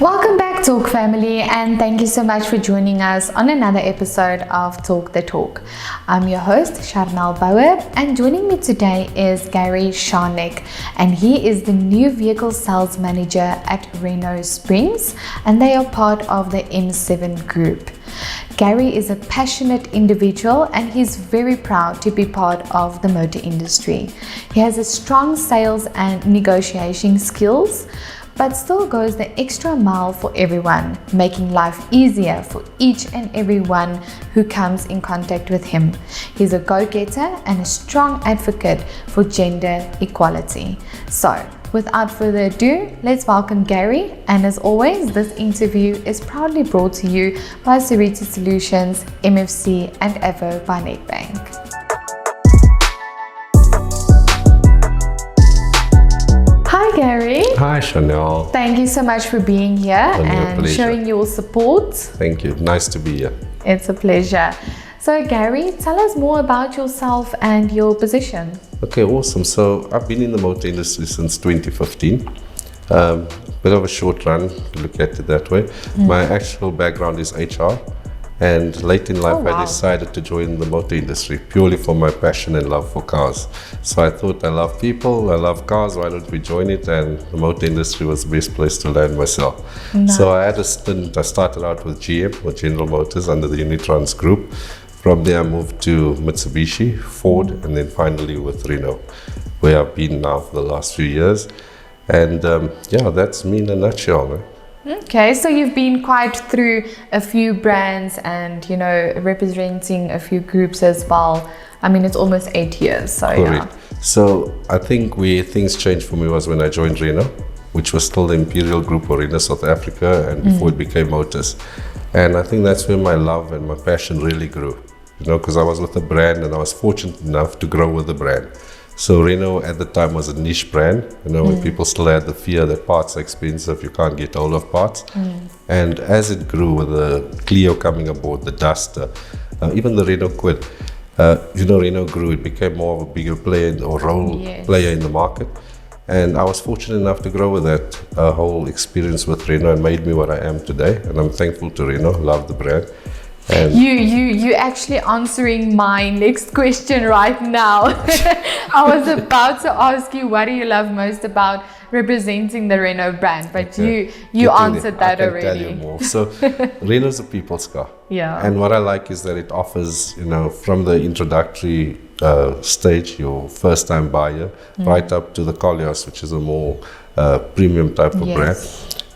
Welcome back, Talk family, and thank you so much for joining us on another episode of Talk the Talk. I'm your host, Scharneck, and joining me today is Gary Scharneck, and he is the new vehicle sales manager at Renault Springs, and they are part of the M7 group. Gary is a passionate individual and he's very proud to be part of the motor industry. He has a strong sales and negotiation skills, but still goes the extra mile for everyone, making life easier for each and everyone who comes in contact with him. He's a go-getter and a strong advocate for gender equality. So, without further ado, let's welcome Gary. And as always, this interview is proudly brought to you by Seriti Solutions, MFC and Avo by Nedbank. Hi Gary. Hi Chanel. Thank you so much for being here and showing your support. Thank you. Nice to be here. It's a pleasure. So Gary, tell us more about yourself and your position. Okay, awesome. So I've been in the motor industry since 2015. Bit of a short run, look at it that way. My actual background is HR, and late in life I decided to join the motor industry purely for my passion and love for cars. So I thought, I love people, I love cars, why don't we join it? And the motor industry was the best place to land myself. Nice. So I had a stint. I started out with GM, or General Motors, under the Unitrans group. From there I moved to Mitsubishi, Ford, and then finally with Renault, where I've been now for the last few years. And yeah, that's me in a nutshell, man. Okay, so you've been quite through a few brands and, you know, representing a few groups as well. I mean, it's almost 8 years, so correct. Yeah. So I think where things changed for me was when I joined Renault, which was still the Imperial Group or Renault South Africa, and before it became Motors. And I think that's where my love and my passion really grew, you know, because I was with the brand and I was fortunate enough to grow with the brand. So Renault at the time was a niche brand, you know, when people still had the fear that parts are expensive, you can't get hold of parts. And as it grew with the Clio coming aboard, the Duster, even the Renault Kwid, you know, Renault grew, it became more of a bigger player or role player in the market. And I was fortunate enough to grow with that whole experience with Renault and made me what I am today. And I'm thankful to Renault, love the brand. And you actually answering my next question right now. I was about to ask you, what do you love most about representing the Renault brand? But you answered that already. I can tell you more. So Renault's a people's car. Yeah. And what I like is that it offers, you know, from the introductory stage, your first-time buyer, right up to the Koleos, which is a more premium type of brand.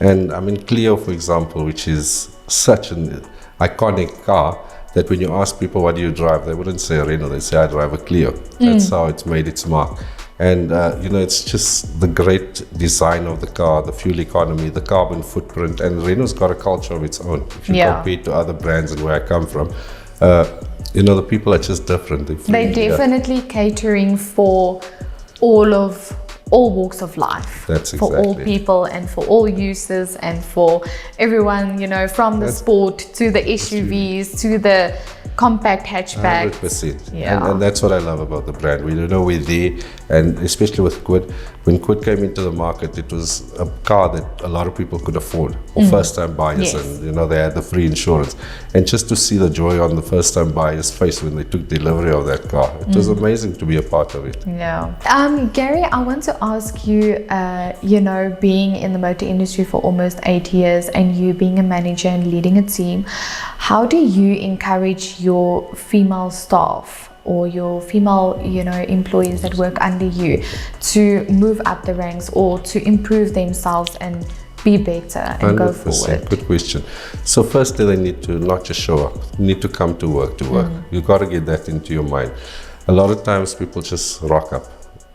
And I mean, Clio, for example, which is such an iconic car that when you ask people what do you drive, they wouldn't say a Renault, they say I drive a Clio. That's how it's made its mark. And you know, it's just the great design of the car, the fuel economy, the carbon footprint, and Renault's got a culture of its own. If you compare to other brands and where I come from, you know, the people are just different. They're definitely catering for all walks of life. That's for all people and for all users and for everyone, you know, from the sport to the SUVs to the compact hatchback. 100%. Yeah. And that's what I love about the brand. We know we're there, and especially with Kwid. When Kwid came into the market, it was a car that a lot of people could afford, or first-time buyers, and you know, they had the free insurance. And just to see the joy on the first-time buyer's face when they took delivery of that car, it was amazing to be a part of it. Yeah. Gary, I want to ask you, you know, being in the motor industry for almost 8 years and you being a manager and leading a team, how do you encourage your female staff or your female, you know, employees that work under you to move up the ranks or to improve themselves and be better and go forward? Good question. So firstly, they need to not just show up, they need to come to work You've got to get that into your mind. A lot of times people just rock up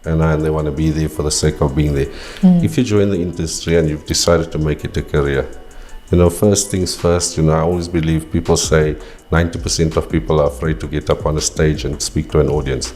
and they want to be there for the sake of being there. If you join the industry and you've decided to make it a career, you know, first things first, you know, I always believe people say 90% of people are afraid to get up on a stage and speak to an audience.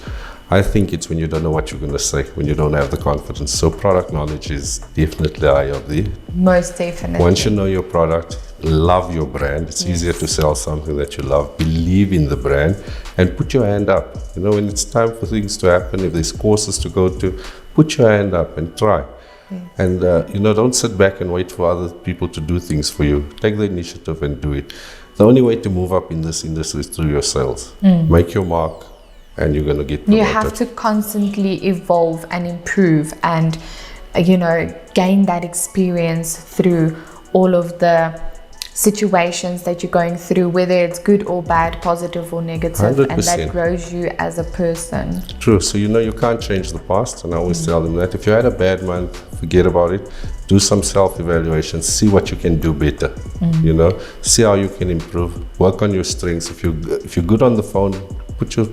I think it's when you don't know what you're going to say, when you don't have the confidence. So product knowledge is definitely high up there. Most definitely. Once you know your product, love your brand, it's easier to sell something that you love, believe in the brand, and put your hand up. You know, when it's time for things to happen, if there's courses to go to, put your hand up and try. And don't sit back and wait for other people to do things for you. Take the initiative and do it. The only way to move up in this industry is through your sales. Make your mark, and you're going to get promoted. You have to constantly evolve and improve, and gain that experience through all of the situations that you're going through, whether it's good or bad, positive or negative, 100%. and that grows you as a person. True. So you can't change the past, and I always tell them that if you had a bad month, forget about it. Do some self-evaluation, see what you can do better. See how you can improve, work on your strengths. If you're good on the phone, put your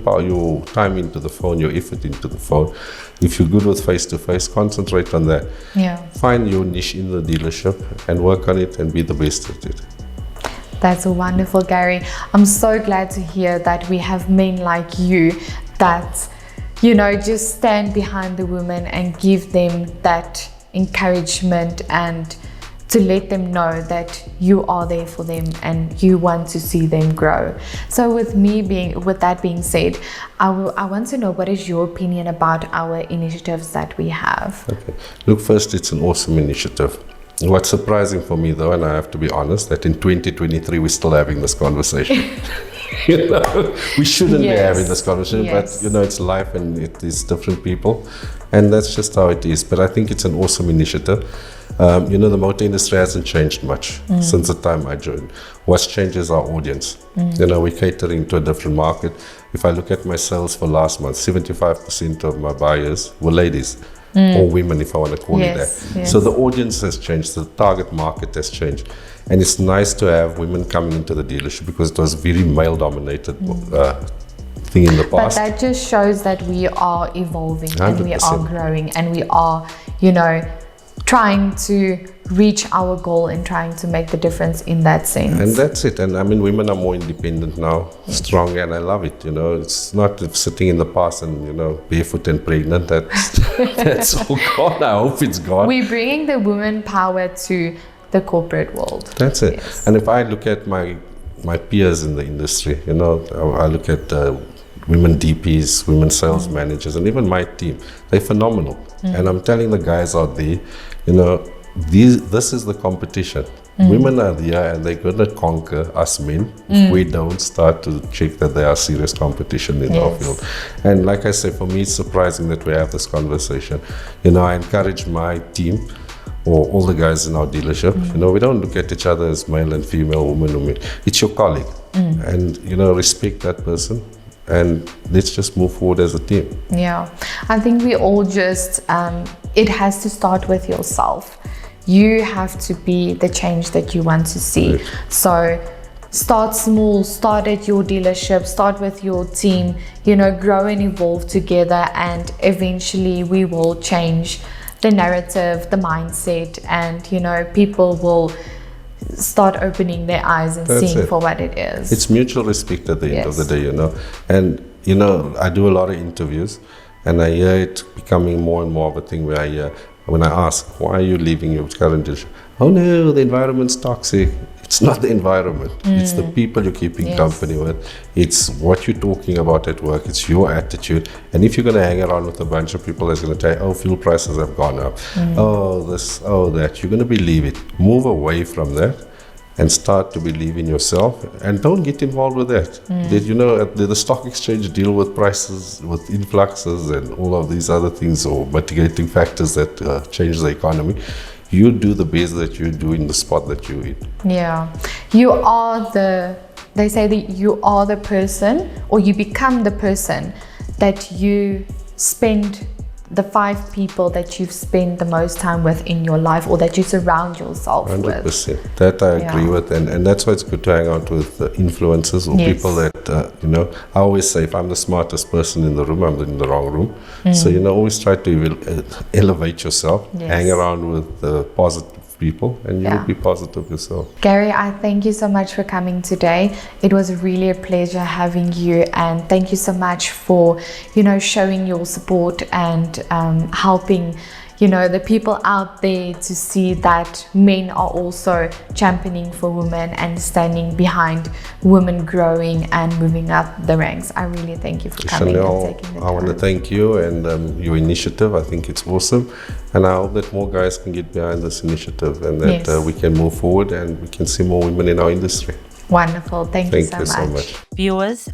time into the phone, your effort into the phone. If you're good with face-to-face, concentrate on that. Find your niche in the dealership and work on it and be the best at it. That's wonderful, Gary. I'm so glad to hear that we have men like you that, just stand behind the women and give them that encouragement, and to let them know that you are there for them and you want to see them grow. So with that being said, I want to know, what is your opinion about our initiatives that we have? Okay. Look, first, it's an awesome initiative. What's surprising for me, though, and I have to be honest, that in 2023 we're still having this conversation. We shouldn't be having this conversation, but it's life and it is different people, and that's just how it is. But I think it's an awesome initiative. The motor industry hasn't changed much since the time I joined. What's changed is our audience. We're catering to a different market. If I look at my sales for last month, 75% of my buyers were ladies. Or women, if I want to call it that. Yes. So the audience has changed, the target market has changed. And it's nice to have women coming into the dealership, because it was very male-dominated thing in the past. But that just shows that we are evolving 100%. And we are growing, and we are, trying to reach our goal and trying to make the difference in that sense. And that's it. And I mean, women are more independent now, strong, and I love it. It's not sitting in the past and, barefoot and pregnant. That's all gone. I hope it's gone. We're bringing the women power to the corporate world. That's it. Yes. And if I look at my peers in the industry, I look at women DPs, women sales managers, and even my team, they're phenomenal. And I'm telling the guys out there, this is the competition. Women are there and they're going to conquer us men if we don't start to check that there are serious competition in our field. And like I say, for me, it's surprising that we have this conversation. I encourage my team, or all the guys in our dealership, we don't look at each other as male and female, woman or men. It's your colleague. And, respect that person. And let's just move forward as a team. Yeah. I think we all just, it has to start with yourself. You have to be the change that you want to see. Right. So start small, start at your dealership, start with your team, grow and evolve together, and eventually we will change the narrative, the mindset, and, people will start opening their eyes and seeing for what it is. It's mutual respect at the end of the day, And, I do a lot of interviews, and I hear it becoming more and more of a thing where when I ask, why are you leaving your current dealership? Oh no, the environment's toxic. It's not the environment. It's the people you're keeping company with. It's what you're talking about at work. It's your attitude. And if you're going to hang around with a bunch of people that's going to tell you, oh, fuel prices have gone up. Oh, this, oh, that. You're going to believe it. Move away from that and start to believe in yourself. And don't get involved with that. Did the stock exchange deal with prices, with influxes and all of these other things, or mitigating factors that change the economy? You do the best that you do in the spot that you're in. Yeah. They say that you are the person, or you become the person that you spend the 5 people that you've spent the most time with in your life, or that you surround yourself 100%. With. 100%. That I agree with. And that's why it's good to hang out with influencers or people that, I always say, if I'm the smartest person in the room, I'm in the wrong room. So, always try to elevate yourself, hang around with positive people, and you will be positive yourself. Gary, I thank you so much for coming today. It was really a pleasure having you, and thank you so much for, showing your support and helping, the people out there to see that men are also championing for women and standing behind women growing and moving up the ranks. I really thank you for coming Chanel, and taking the time. I want to thank you and your initiative. I think it's awesome, and I hope that more guys can get behind this initiative and that Yes. we can move forward and we can see more women in our industry. Wonderful. Thank you so much. Viewers,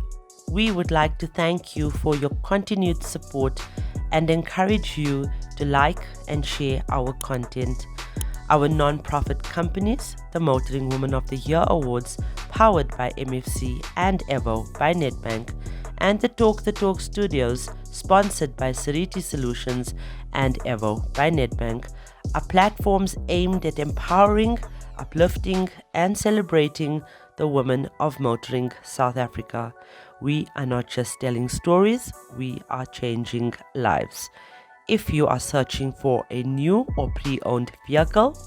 we would like to thank you for your continued support and encourage you to like and share our content. Our non-profit companies, the Motoring Woman of the Year Awards, powered by MFC and Avo by Nedbank, and the Talk Studios, sponsored by Seriti Solutions and Avo by Nedbank, are platforms aimed at empowering, uplifting, and celebrating the women of motoring South Africa. We are not just telling stories, we are changing lives. If you are searching for a new or pre-owned vehicle,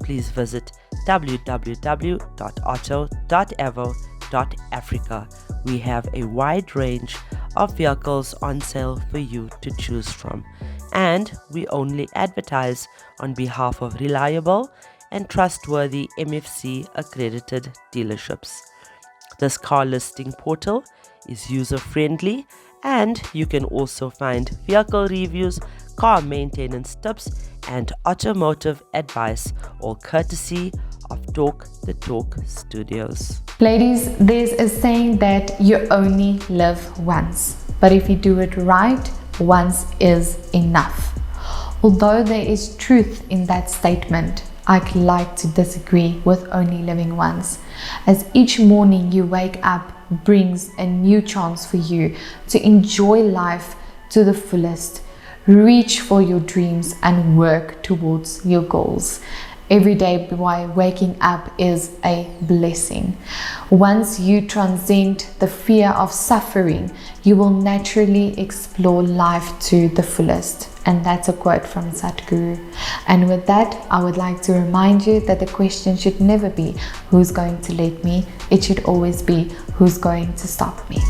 please visit www.auto.avo.africa. We have a wide range of vehicles on sale for you to choose from, and we only advertise on behalf of reliable and trustworthy MFC accredited dealerships. This car listing portal is user-friendly, and you can also find vehicle reviews, car maintenance tips, and automotive advice, all courtesy of Talk Studios. Ladies, there's a saying that you only live once, but if you do it right, once is enough. Although there is truth in that statement, I'd like to disagree with only living once, as each morning you wake up brings a new chance for you to enjoy life to the fullest, reach for your dreams and work towards your goals. Every day by waking up is a blessing. Once you transcend the fear of suffering, you will naturally explore life to the fullest. And that's a quote from Sadhguru. And with that, I would like to remind you that the question should never be, who's going to let me? It should always be, who's going to stop me?